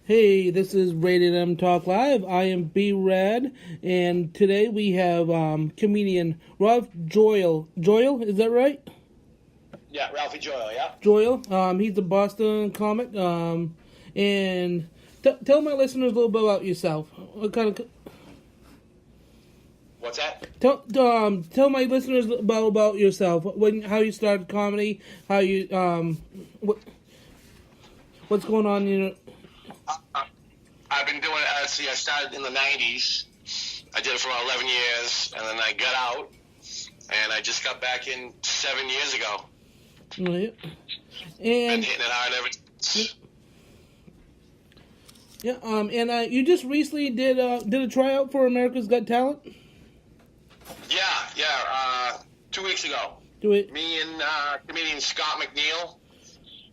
Hey, this is Rated M Talk Live. I am B-Rad, and today we have comedian Ralph Joyal. Joyal, is that right? Yeah, Ralphie Joyal, yeah. Joyal. He's a Boston comic. And tell my listeners a little bit about yourself. What kind of? What's that? Tell my listeners about yourself. How you started comedy. How you what's going on? I've been doing it. I started in the 90s. I did it for about 11 years, and then I got out, and I just got back in 7 years ago. Yeah. Been hitting it hard ever since. Yeah. And you just recently did a tryout for America's Got Talent. Yeah. 2 weeks ago. Do it. Me and comedian Scott McNeil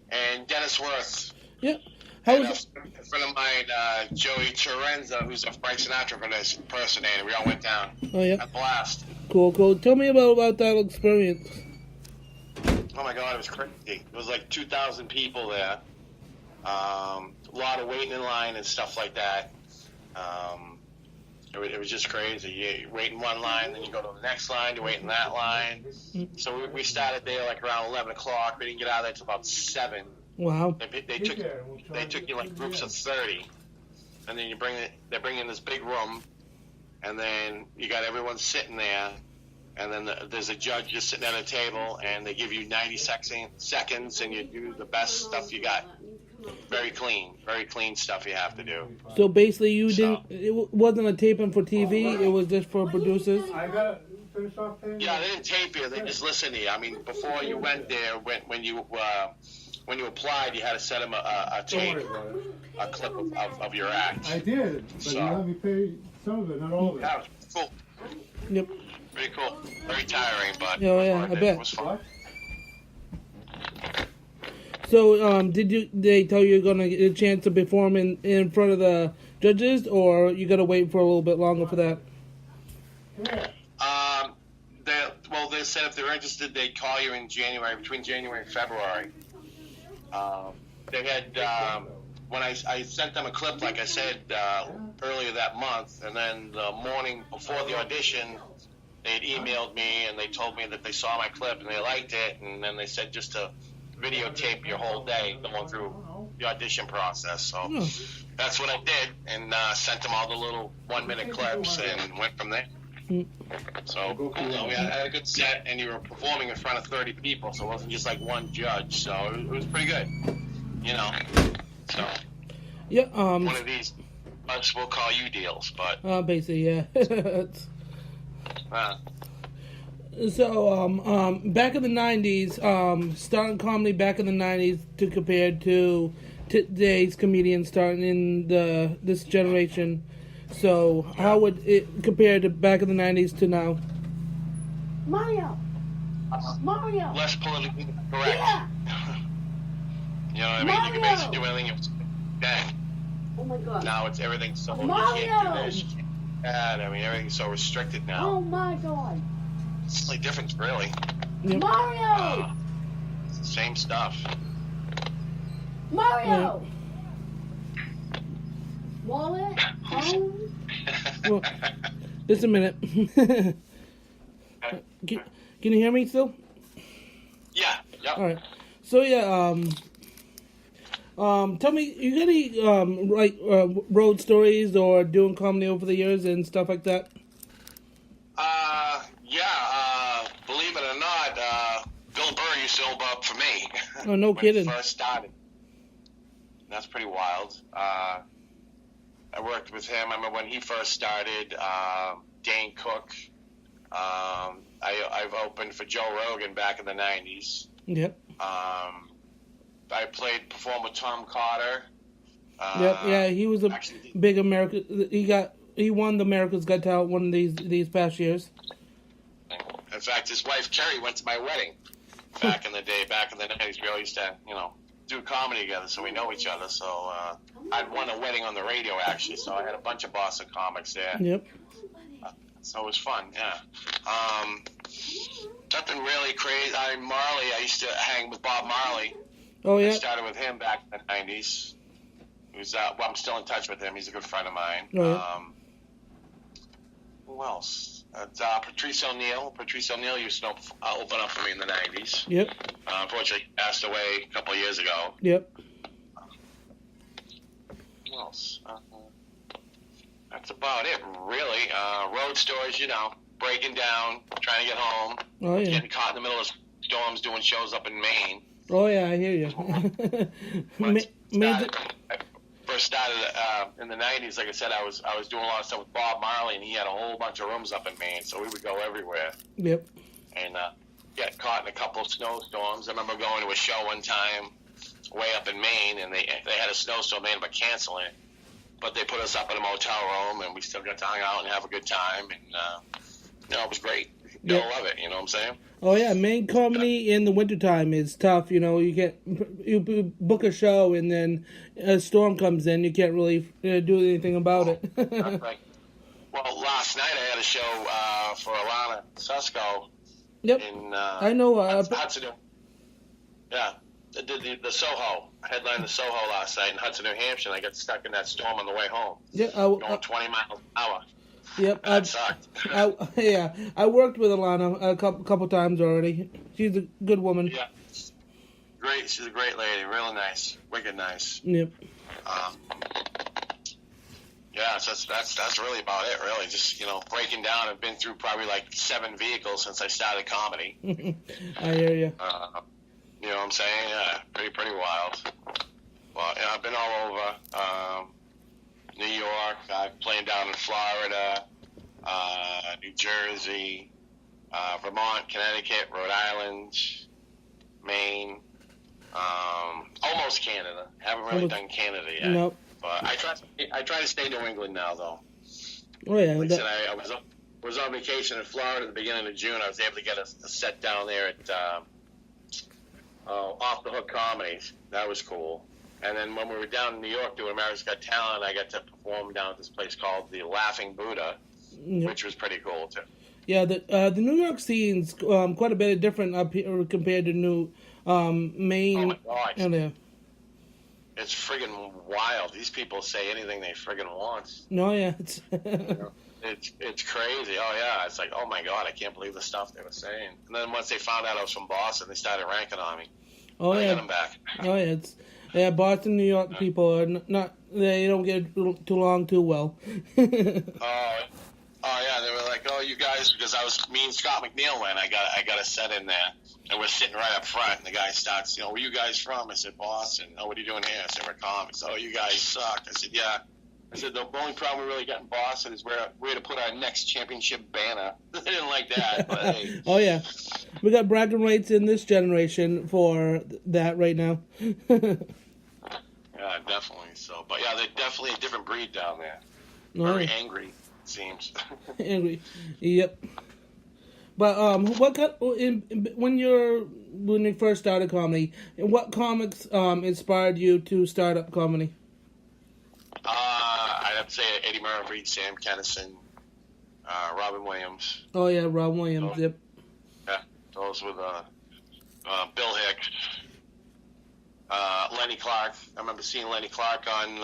and Dennis Worth. Yeah. How was a friend of mine, Joey Chirenza, who's a Frank Sinatra impersonator. We all went down. Oh, yeah. At blast. Cool. Tell me about that experience. Oh, my God, it was crazy. It was like 2,000 people there. A lot of waiting in line and stuff like that. It was just crazy. You wait in one line, then you go to the next line, you wait in that line. So we started there like around 11 o'clock. We didn't get out of there until about 7. Wow. They took you like groups of 30, and then they bring in this big room, and then you got everyone sitting there, and then there's a judge just sitting at a table, and they give you 90 seconds, and you do the best stuff you got. Very clean stuff you have to do. So basically, it wasn't a taping for TV; it was just for producers. I got finish off there. Yeah, they didn't tape you; they just listened to you. I mean, before you went there, when you applied, you had to send them a tape, a clip of your act. I did, but you let me pay some of it, not all of it. That was cool. Yep. Pretty cool. Very tiring, but yeah, I bet. It was fun. What? So, did they tell you you're gonna get a chance to perform in front of the judges, or you gotta wait for a little bit longer for that? They said if they're interested, they'd call you in January, between January and February. They had when I sent them a clip, like I said earlier that month, and then the morning before the audition, they had emailed me and they told me that they saw my clip and they liked it, and then they said just to videotape your whole day going through the audition process. So that's what I did, and sent them all the little 1-minute clips and went from there. So we had a good set, and you were performing in front of 30 people, so it wasn't just like one judge. So it was pretty good, So yeah, one of these we'll call you deals, but basically, yeah. So, back in the 90s, starting comedy back in the 90s to compare to today's comedians starting in this generation. So, how would it compare to back in the 90s to now? Mario! less politically correct. Yeah! You know what I mean? You can basically do anything if it's dang. Oh my God. Now it's everything so Mario! you can't do this, you can't do that. I mean, everything's so restricted now. Oh my God. It's the only difference, really. Yep. Mario! It's the same stuff. Mario! Wallet? Home? Well, just a minute. Can you hear me still? Yeah. Yep. All right. So yeah, tell me, you got any road stories or doing comedy over the years and stuff like that? Believe it or not, Bill Burr used to open up for me. Oh, no when kidding. He first started. That's pretty wild. I worked with him. I remember when he first started. Dane Cook. I've opened for Joe Rogan back in the 90s. Yep. I performed with Tom Carter. Yeah, he was a big America. He won the America's Got Talent one of these past years. In fact, his wife Kerry went to my wedding back in the day. Back in the 90s, we all used to, do comedy together, so we know each other. So I'd won a wedding on the radio actually. So I had a bunch of Boston comics there. Yep. So it was fun, yeah. Nothing really crazy. I used to hang with Bob Marley. Oh, yeah. I started with him back in the 90s. He Well, I'm still in touch with him. He's a good friend of mine. Right. Who else? Patrice O'Neill. Patrice O'Neill used to open up for me in the 90s. Yep. Unfortunately, passed away a couple of years ago. Yep. Who else? That's about it, really. Road stores, breaking down, trying to get home. Oh yeah. Getting caught in the middle of storms doing shows up in Maine. Oh yeah, I hear you. When I first started in the 90s, like I said, I was doing a lot of stuff with Bob Marley, and he had a whole bunch of rooms up in Maine, so we would go everywhere. Yep. And get caught in a couple of snowstorms. I remember going to a show one time way up in Maine, and they had a snowstorm. They ended up canceling it, but they put us up in a motel room, and we still got to hang out and have a good time, and it was great. Yep. I love it. You know what I'm saying? Oh yeah, Maine comedy in the wintertime is tough. You book a show and then a storm comes in. You can't really do anything about it. Right. Well, last night I had a show for Alana Susko. Yep. In I know. Hudson. Yeah, the Soho. I headlined the Soho last night in Hudson, New Hampshire. And I got stuck in that storm on the way home. Yeah. Going 20 miles an hour. Yep. That sucked. I worked with Alana a couple times already. She's a good woman. Yeah. Great. She's a great lady. Really nice. Wicked nice. Yep. Yeah, so that's really about it. Really, just breaking down. I've been through probably like 7 vehicles since I started comedy. I hear you. You know what I'm saying? Yeah, pretty wild. Well, I've been all over. New York. I've played down in Florida, New Jersey, Vermont, Connecticut, Rhode Island, Maine, almost Canada. Haven't really done Canada yet. Nope. But I try to stay New England now, though. Oh yeah. Like I said, I was on vacation in Florida at the beginning of June. I was able to get a set down there at Off the Hook Comedies. That was cool. And then when we were down in New York doing America's Got Talent, I got to perform down at this place called the Laughing Buddha, Yep. which was pretty cool too. Yeah, the New York scene's quite a bit different up here compared to Maine. Oh my God. Yeah. It's friggin' wild. These people say anything they friggin' want. No, yeah, it's It's crazy. Oh yeah, it's like, oh my God, I can't believe the stuff they were saying. And then once they found out I was from Boston, they started ranking on me. oh I yeah, got them back. oh yeah, Boston, New York people are not they don't get too long too well. Oh yeah, they were like, oh you guys, because me and Scott McNeil went. I got a set in there, and we're sitting right up front. And the guy starts, where you guys from? I said Boston. Oh, what are you doing here? I said we're comics. Oh, you guys suck. I said yeah. I said the only problem we really got in Boston is where to put our next championship banner. They didn't like that, but hey. Oh yeah, we got bragging rights in this generation for that right now. Yeah, definitely. So, but yeah, they're definitely a different breed down there. No, Very angry, it seems. angry. Yep. But what when you first started comedy, what comics inspired you to start up comedy? I'd have to say Eddie Murphy, Sam Kinison, Robin Williams. Oh yeah, Rob Williams. Oh. Yep. Yeah, those with Bill Hicks, Lenny Clark. I remember seeing Lenny Clark on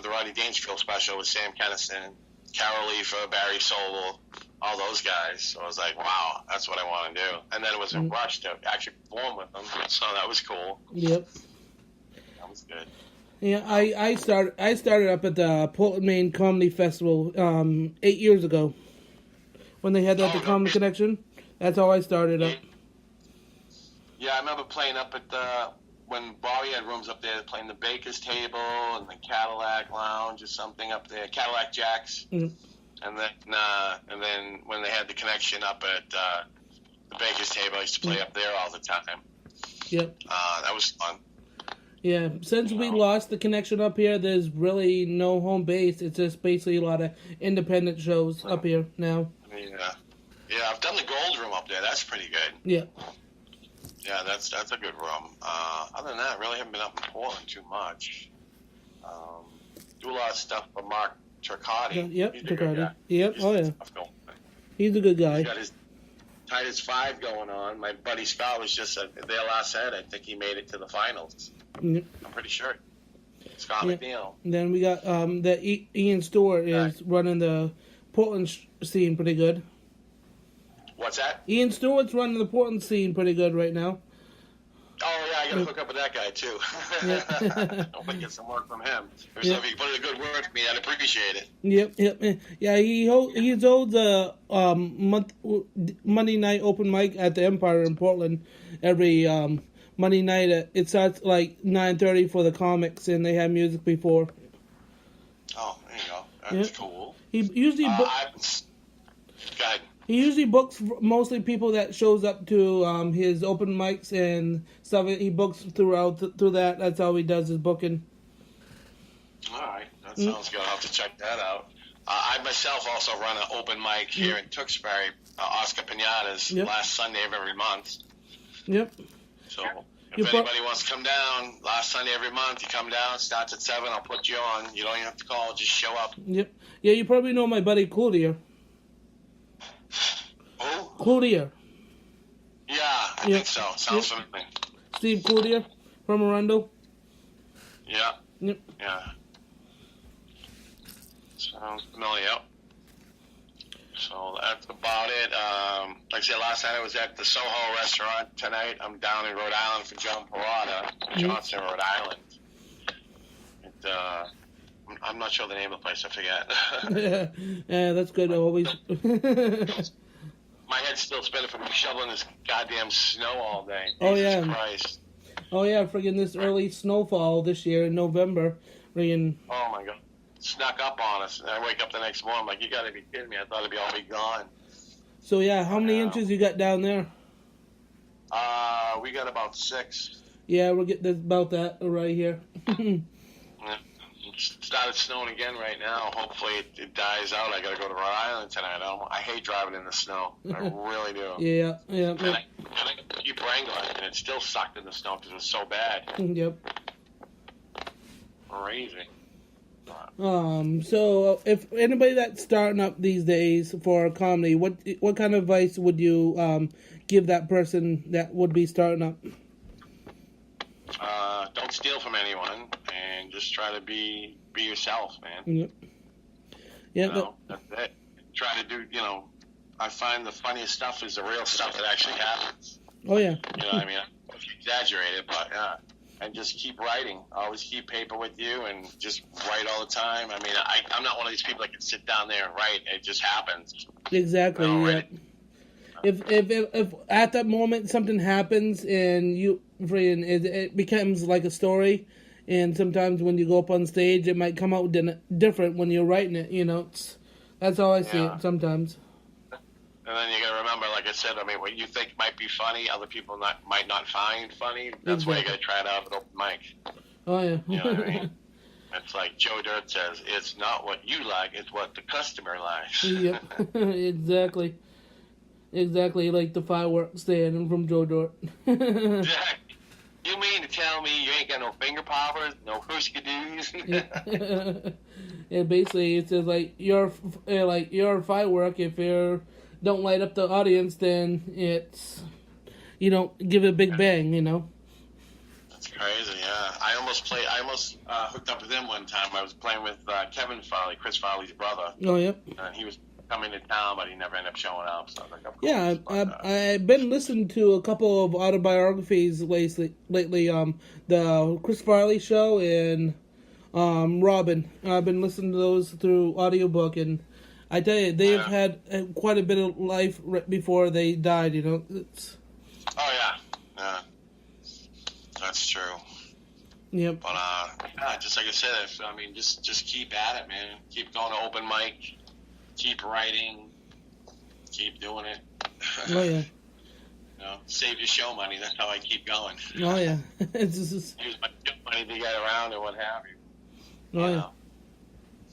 the Rodney Dangerfield special with Sam Kinison, Carol Leifer, Barry Sobel, all those guys. So I was like, wow, that's what I want to do. And then it was a rush to actually perform with them, so that was cool. Yep. That was good. Yeah, I started up at the Portland, Maine Comedy Festival 8 years ago when they had that the Comedy Connection. That's how I started up. Yeah, I remember playing up at when Bobby had rooms up there, playing the Baker's Table and the Cadillac Lounge or something up there, Cadillac Jacks. Mm. And then when they had the Connection up at the Baker's Table, I used to play up there all the time. Yep. That was fun. Yeah, since we lost the Connection up here, there's really no home base. It's just basically a lot of independent shows up here now. Yeah, I've done the Gold Room up there. That's pretty good. Yeah. Yeah, that's a good room. Other than that, I really haven't been up in Portland too much. Do a lot of stuff for Mark Turcotti. Yep, He's a good guy. Yep, oh yeah. He's a good guy. He's got his Titus 5 going on. My buddy Scott was just there last night. I think he made it to the finals. Yep. I'm pretty sure. Scott Yeah. McNeil. And then we got Ian Stewart is running the Portland scene pretty good. What's that? Ian Stewart's running the Portland scene pretty good right now. Oh, yeah, I got to hook up with that guy, too. Yeah. Hopefully get some work from him. If Yeah. you put in a good word for me, I'd appreciate it. Yep. Yeah, he's holds a Monday night open mic at the Empire in Portland every Monday night. It starts like 9:30 for the comics, and they have music before. Oh, there you go. That's Yeah. cool. He usually Go ahead. he usually books mostly people that shows up to his open mics and stuff. He books through that. That's how he does his booking. All right. That sounds good. I'll have to check that out. I myself also run an open mic here in Tewksbury, Oscar Pinata's, Yep. last Sunday of every month. Yep. So You if pro- anybody wants to come down, last Sunday every month, you come down, starts at 7, I'll put you on. You don't even have to call, just show up. Yep. Yeah, you probably know my buddy Cloutier. Oh? Cloutier. Yeah, I Yep. think so. Sounds Yep. familiar. Steve Cloutier from Arundel. Yeah, Yep. yeah. Sounds familiar, yep. So that's about it. Like I said, last night I was at the Soho restaurant. Tonight I'm down in Rhode Island for John Parada, Johnson, Rhode Island. I'm not sure the name of the place. I forget. Yeah, that's good. Always. My head's still spinning from shoveling this goddamn snow all day. Oh, Jesus yeah. Christ. Oh yeah, friggin' this early snowfall this year in November. Friggin' Oh my God. Snuck up on us. And I wake up the next morning, I'm like, you gotta be kidding me. I thought it'd all be gone. So yeah, how many Yeah. inches you got down there? We got about 6. Yeah, we're getting about that right here. Yeah. It started snowing again right now. Hopefully it dies out. I gotta go to Rhode Island tonight. I hate driving in the snow. I really do. Yeah. And I keep Wrangler, and it's still sucked in the snow because it's so bad. Yep. Crazy. So if anybody that's starting up these days for comedy, what kind of advice would you give that person that would be starting up? Don't steal from anyone, and just try to be yourself, man. Yep. Yeah. You know, that's it. Try to do, I find the funniest stuff is the real stuff that actually happens. Oh yeah. You know what I mean? If you exaggerate it, but yeah. And just keep writing. Always keep paper with you and just write all the time. I mean, I'm not one of these people that can sit down there and write. It just happens. Exactly. No, Yeah. right. If at that moment something happens and it becomes like a story, and sometimes when you go up on stage, it might come out different when you're writing it. That's how I see Yeah. it sometimes. And then you got to remember, like I said, I mean, what you think might be funny, other people might not find funny. That's why you got to try it out at open mic. Oh yeah. You know what I mean? It's like Joe Dirt says, it's not what you like, it's what the customer likes. Yep. Exactly like the fireworks stand from Joe Dirt. Exactly. You mean to tell me you ain't got no finger poppers, no husker-doos? Yeah, basically it says like you're a firework. If you don't light up the audience, then you don't give it a big bang. That's crazy, yeah. I almost hooked up with him one time. I was playing with Kevin Farley, Chris Farley's brother, Oh yep. and he was coming to town, but he never ended up showing up. So I was like, of course. Yeah, But, I've been listening to a couple of autobiographies lately. The Chris Farley show and Robin. I've been listening to those through audiobook, and I tell you, they've had quite a bit of life before they died. It's, oh yeah, that's true. yep. But yeah, just like I said, just keep at it, man. Keep going to open mic. Keep writing. Keep doing it. Oh yeah. Save your show money. That's how I keep going. Oh yeah. It's just. Use my show money to get around and what have you. Oh yeah.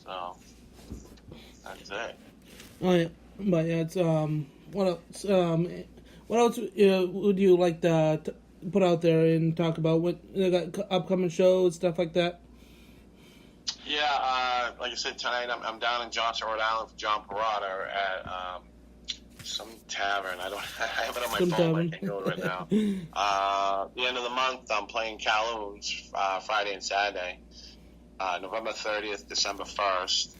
So that's it. Oh yeah. But yeah, it's what else? What else would you like to put out there and talk about? What they got upcoming shows, stuff like that. Yeah, like I said, tonight I'm down in Johnson, Rhode Island for John Parada at some tavern. I have it on my Some phone, but I tavern. can't go to it now. The end of the month, I'm playing Calhoun's Friday and Saturday. November 30th, December 1st.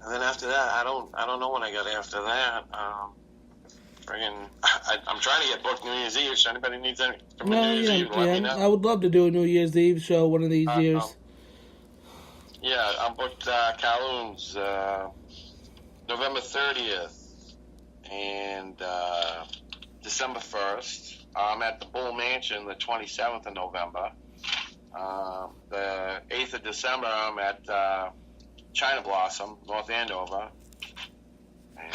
And then after that, I don't know when I got after that. I'm trying to get booked New Year's Eve. So anybody needs any from New Year's Eve, let me know. I would love to do a New Year's Eve show one of these years. Yeah, I'm booked Kowloon's November 30th and December 1st. I'm at the Bull Mansion the 27th of November. The 8th of December, I'm at China Blossom, North Andover. And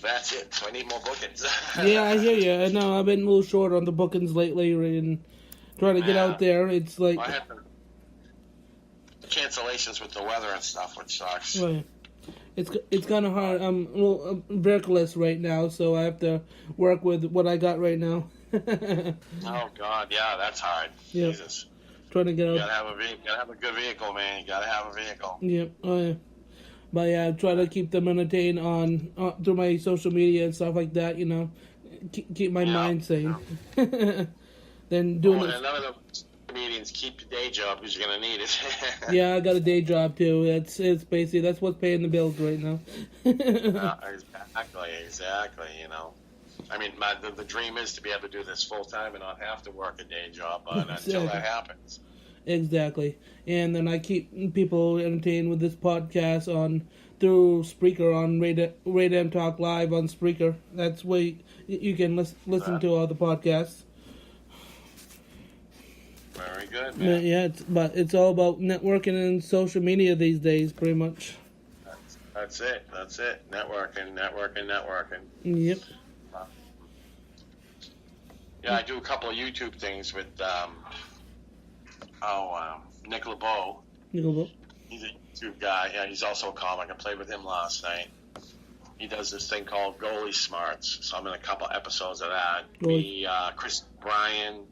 that's it. So I need more bookings. Yeah, I hear you. I know. I've been a little short on the bookings lately and trying to get out there. It's like... I had cancellations with the weather and stuff, which sucks. Right. It's kind of hard. I'm a little vericless right now, so I have to work with what I got right now. Oh, God, yeah, that's hard. Yep. Jesus. Trying to get out. You gotta have a good vehicle, man. You gotta have a vehicle. Yep. Oh, yeah. But yeah, I try to keep them entertained on through my social media and stuff like that. You know, keep my mind sane. Then doing and none of the comedians keep your day job because you're gonna need it. Yeah, I got a day job too. It's basically that's what's paying the bills right now. Exactly. You know, I mean, the dream is to be able to do this full time and not have to work a day job. But until that happens. Exactly. And then I keep people entertained with this podcast through Spreaker on Radam Talk Live on Spreaker. That's where you can listen to all the podcasts. Very good, man. Yeah, it's all about networking and social media these days, pretty much. That's it. Networking. Yep. Yeah, I do a couple of YouTube things with Nick LeBeau. He's a YouTube guy. Yeah, he's also a comic. I played with him last night. He does this thing called Goalie Smarts. So I'm in a couple episodes of that. Me, Chris Bryan,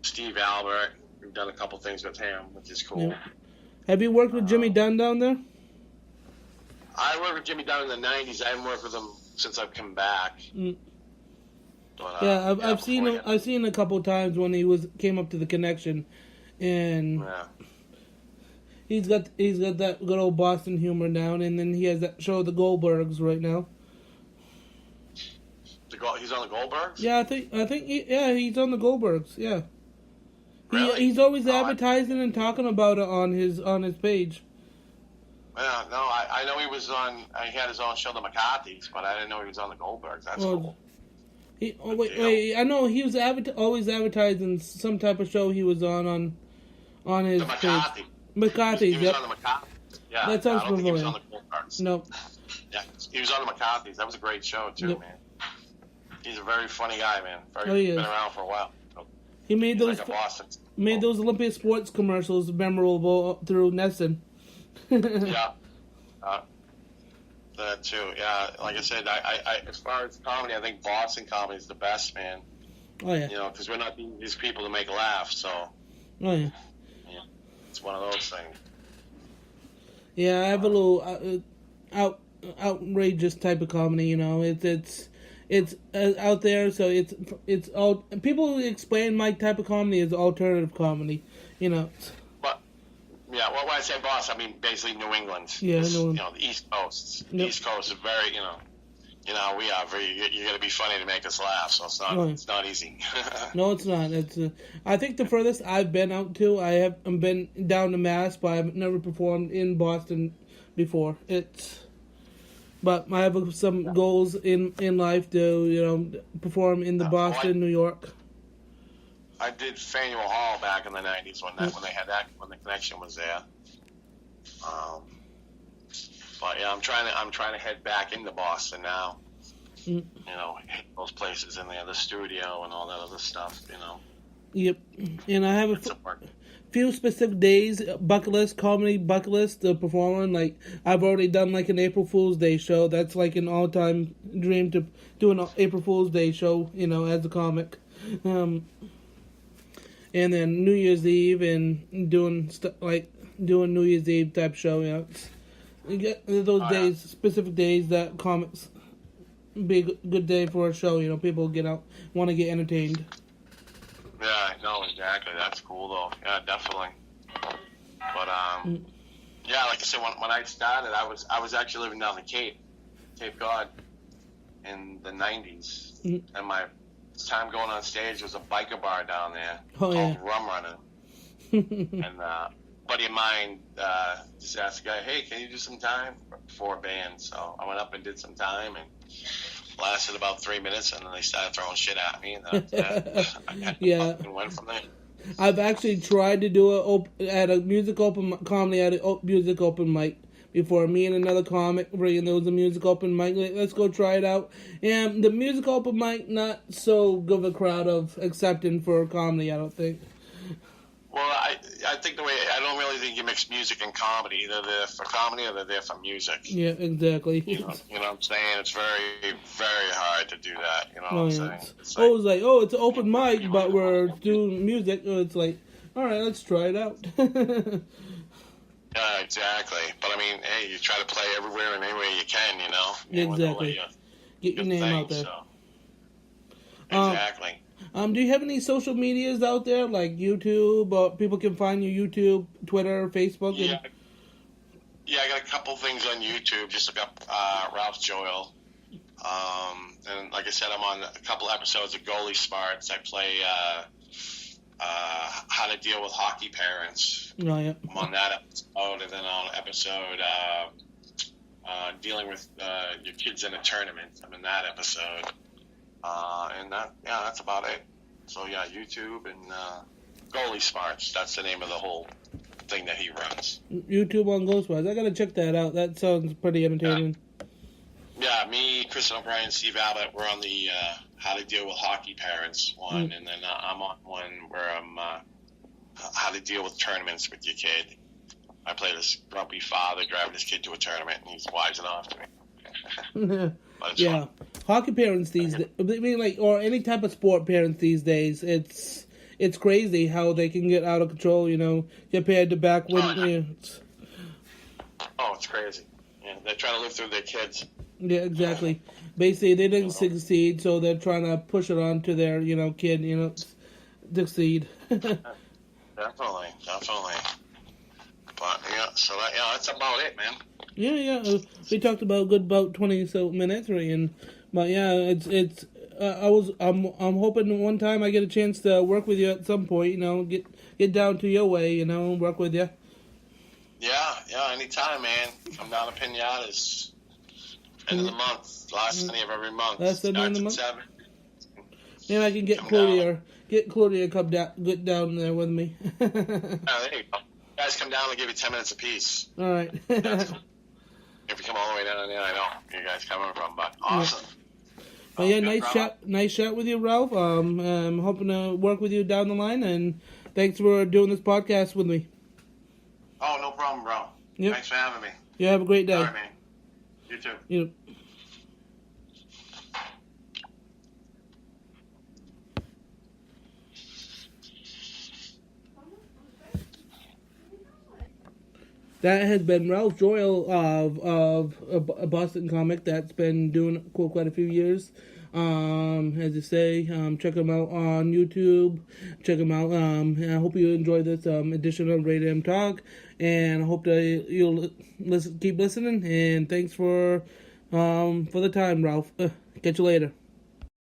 Steve Albert. We've done a couple things with him, which is cool. Yep. Have you worked with Jimmy Dunn down there? I worked with Jimmy Dunn in the 90s. I haven't worked with him since I've come back. But, yeah, I've seen him. I've seen him a couple of times when he came up to the Connection, and he's got that good old Boston humor down, and then he has that show, The Goldbergs, right now. He's on the Goldbergs? Yeah, I think he's on the Goldbergs. Yeah, really? He's always advertising and talking about it on his page. Yeah, no, I know he was on. He had his own show, The McCarthys, but I didn't know he was on the Goldbergs. That's cool. Wait! I know he was always advertising some type of show he was on his the McCarthy. page. McCarthy's, he was on the McCarthys. Yeah, that sounds I don't think he was familiar. on the Goldbergs. No. Yeah, he was on the McCarthys. That was a great show too, Yep. man. He's a very funny guy, man. He is. Been around for a while. He made those like a Boston. those Olympia sports commercials memorable through Nesson. Yeah. That too. Yeah, like I said, I as far as comedy, I think Boston comedy is the best, man. Oh yeah. You know, because we're not these people to make laugh, so. Oh yeah. Yeah, it's one of those things. Yeah, I have a little outrageous type of comedy. You know, it's out there, so it's all people explain my type of comedy as alternative comedy. You know. Yeah, well, when I say boss, I mean basically New England. Yeah, You know, the East Coast. Yep. East Coast is very, you know we are very. You got to be funny to make us laugh, so it's not. Right. It's not easy. No, it's not. It's. I think the furthest I've been out to, I've been down to Mass, but I've never performed in Boston before. But I have some goals in life to perform in the Boston, New York. I did Faneuil Hall back in the '90s when the Connection was there. But yeah, I'm trying to head back into Boston now. You know, hit those places in there, the studio and all that other stuff. You know. Yep, and I have a few specific days comedy bucket list to perform on. Like I've already done like an April Fool's Day show. That's like an all-time dream to do an April Fool's Day show. You know, as a comic. And then New Year's Eve and doing New Year's Eve type show. You get those days, specific days that comics be a good day for a show. You know, people get out, want to get entertained. Yeah, no, exactly. That's cool though. Yeah, definitely. But yeah, like I said, when I started, I was actually living down the Cape Cod, in the '90s, and my time going on stage was a biker bar down there called Rum Runner. And a buddy of mine just asked the guy, "Hey, can you do some time for a band?" So I went up and did some time, and lasted about 3 minutes, and then they started throwing shit at me, and I went from there. I've actually tried to do at a music open comedy at a music open mic before. Me and another comic, and there was a music open mic. Let's go try it out. And the music open mic, not so good of a crowd of accepting for comedy, I don't think. Well, I think I don't really think you mix music and comedy. Either they're for comedy or they're there for music. Yeah, exactly. You know what I'm saying? It's very, very hard to do that. You know what I'm saying? It's like, it's an open mic, but we're doing music. It's like, all right, let's try it out. Yeah, exactly. But I mean, hey, you try to play everywhere and anywhere you can, you know? Exactly. Get your name out there. So. Exactly. Do you have any social medias out there, like YouTube, or people can find you YouTube, Twitter, Facebook? Yeah, I got a couple things on YouTube. Just look up Ralph Joyal. And like I said, I'm on a couple episodes of Goalie Smarts. I play How to Deal with Hockey Parents. Oh, yeah. I'm on that episode, and then on episode Dealing with Your Kids in a Tournament. I'm in that episode. And that's about it. So yeah, YouTube and Goalie Smarts. That's the name of the whole thing that he runs. YouTube on Goalie Smarts. I gotta check that out. That sounds pretty entertaining. Yeah, me, Chris O'Brien, Steve Abbott. We're on the How to Deal with Hockey Parents one, and then I'm on one where I'm How to Deal with Tournaments with Your Kid. I play this grumpy father driving his kid to a tournament, and he's wising off to me. Yeah, fun. Hockey parents these days, I mean, like, or any type of sport parents these days, it's crazy how they can get out of control, you know, compared to back when. It's crazy. Yeah, they're trying to live through their kids. Yeah, exactly. Basically, they didn't succeed, so they're trying to push it on to their, kid, succeed. Definitely. But so that's about it, man. Yeah. We talked about about 20 so minutes, but yeah, I'm hoping one time I get a chance to work with you at some point. Get down to your way. Work with you. Yeah. Anytime, man. Come down to Pinatas. End of the month, last Sunday of every month. Last Sunday of the month. 7. Maybe I can get Claudia to come get down there with me. There you go. You guys come down, we'll give you 10 minutes apiece. All right. If you come all the way down there, I know where you guys coming from, but awesome. Well, yeah, nice chat with you, Ralph. I'm hoping to work with you down the line, and thanks for doing this podcast with me. Oh, no problem, bro. Yep. Thanks for having me. You have a great day. All right, man. You too. Yep. That has been Ralph Joyal of a Boston comic that's been doing quite a few years. As you say, check him out on YouTube. Check him out. And I hope you enjoy this edition of Radio M Talk, and I hope that you'll keep listening. And thanks for the time, Ralph. Catch you later.